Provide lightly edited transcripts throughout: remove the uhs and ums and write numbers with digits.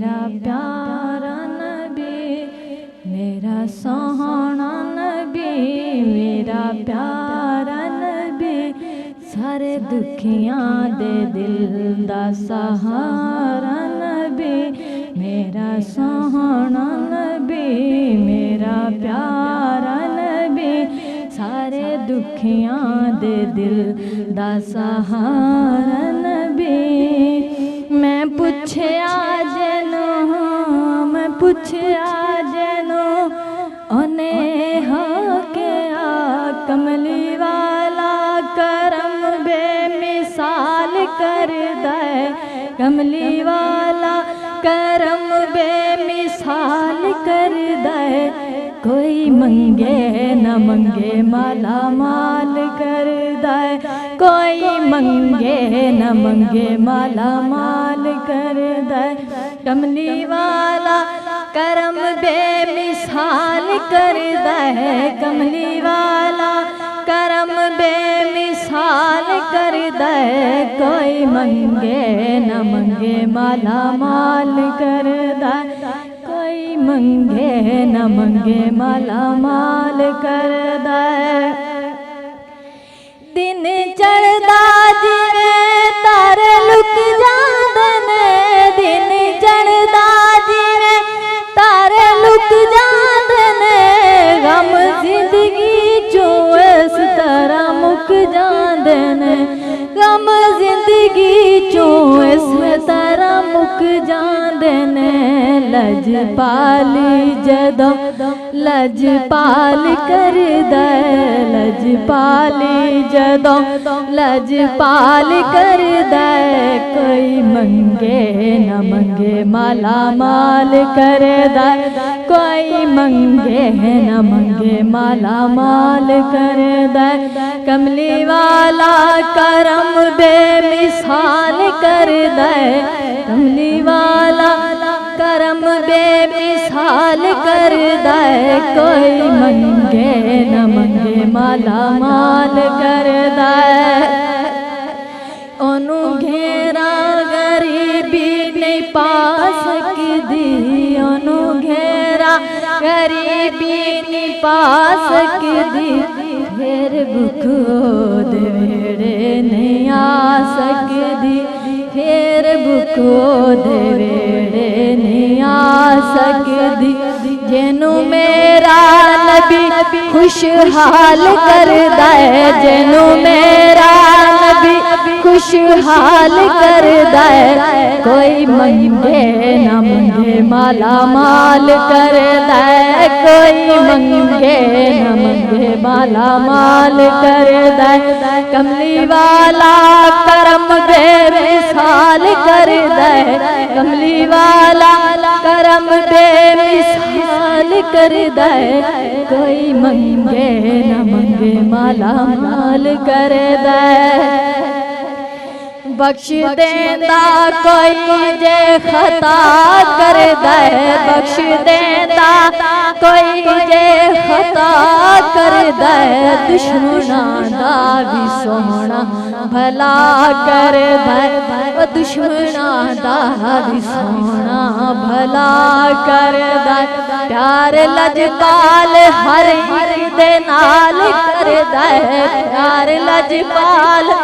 मेरा प्यारा नबी, मेरा सोहना नबी, मेरा प्यारा नबी, सारे दुखियां दे दिल दा सहारा नबी, मेरा सोहना नबी, मेरा प्यारा नबी, सारे दुखियां दे दिल दा सहारा नबी। मैं पुछया जेनो ओने हो के आ कमली वाला करम बेमिसाल कर दे, कमली वाला करम बेमिसाल कर दे, कोई मंगे न मंगे माला माल कर दे, कोई मंगे न मंगे माला माल कर दे, कमली वाला करम बेमिसाल कर दे, कमली वाला करम बेमिसाल कर दे, कोई मंगे न मंगे माला माल कर दे, कोई मंगे न मंगे माला माल कर दे। दिन चढ़दा जिवे तारे लुक जांदे ने, दिन चढ़दा जिवे तारे लुक जांदे ने, गम जिंदगी चों इस तरह मुक जांदे ने, गम जिंदगी चों इस तरह मुक जांदे ने, लजपाली जदों लजपाल कर दे, लजपाली जदों लजपाल कर दे, कोई मंगे न मंगे माला माल कर दे, कोई मंगे न मंगे माला माल कर दे, कमली वाला करम बेमिसाल कर दे, कमली वाला करम बेमिसाल कर दे, कोई मंगे न मंगे माला माल कर दे, ओनू घेरा गरीबी नहीं पा सकदी, ओनू घेरा गरीबी नहीं पा सकदी, फिर भुख ओदे वेड़े नहीं आ सकदी, फिर भुख ओदे वेड़े नहीं आ सकदी, जेनू मेरा नबी खुशहाल कर दे, जेनू मेरा नबी खुशहाल कर दे, कोई मंगे न मंगे माला माल कर दे, कोई मंगे न मंगे माला माल कर दे, कमली वाला करम बेमिसाल कर दे, कमली वाला करम बेमिसाल कर दे, कोई मंगे न मंगे माला माल कर दे, बख्श देंदा कोई जे खता कर दे, बख्श देंदा कोई जे खता कर दे, दुश्मनां दा भी सोहना भला कर दे, दुश्मनां दा भी सोहना भला कर दे, प्यार लजपाल हर एक दे नाल कर दे, प्यार लजपाल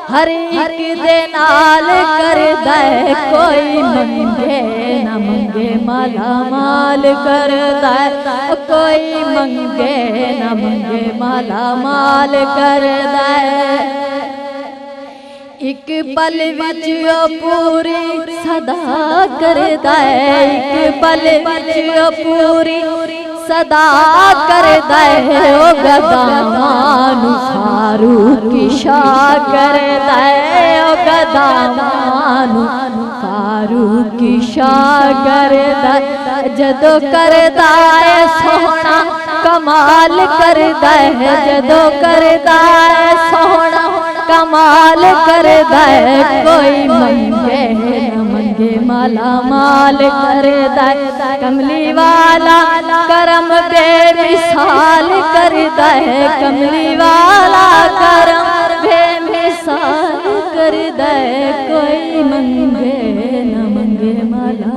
हर एक दे नाल कर दे, कोई मंगे न मंगे माला माल कर दे, कोई मंगे न मंगे माला माल कर दे, एक पल विच पूरी सदा कर दे, एक पल विच पूरी सदा कर दे, ओ गदामानू फारूक शाह कर दे, ओ गदामानू फारूक शाह कर दे, जदों करदा है सोहना कमाल कर दे, जदों करदा है सोहना कमाल कर दे, कोई मंगे न मंगे माला माल कर दे, कमली वाला करम बेमिसाल कर दे, कमली वाला करम बेमिसाल कर दे, कोई मंगे न मंगे माला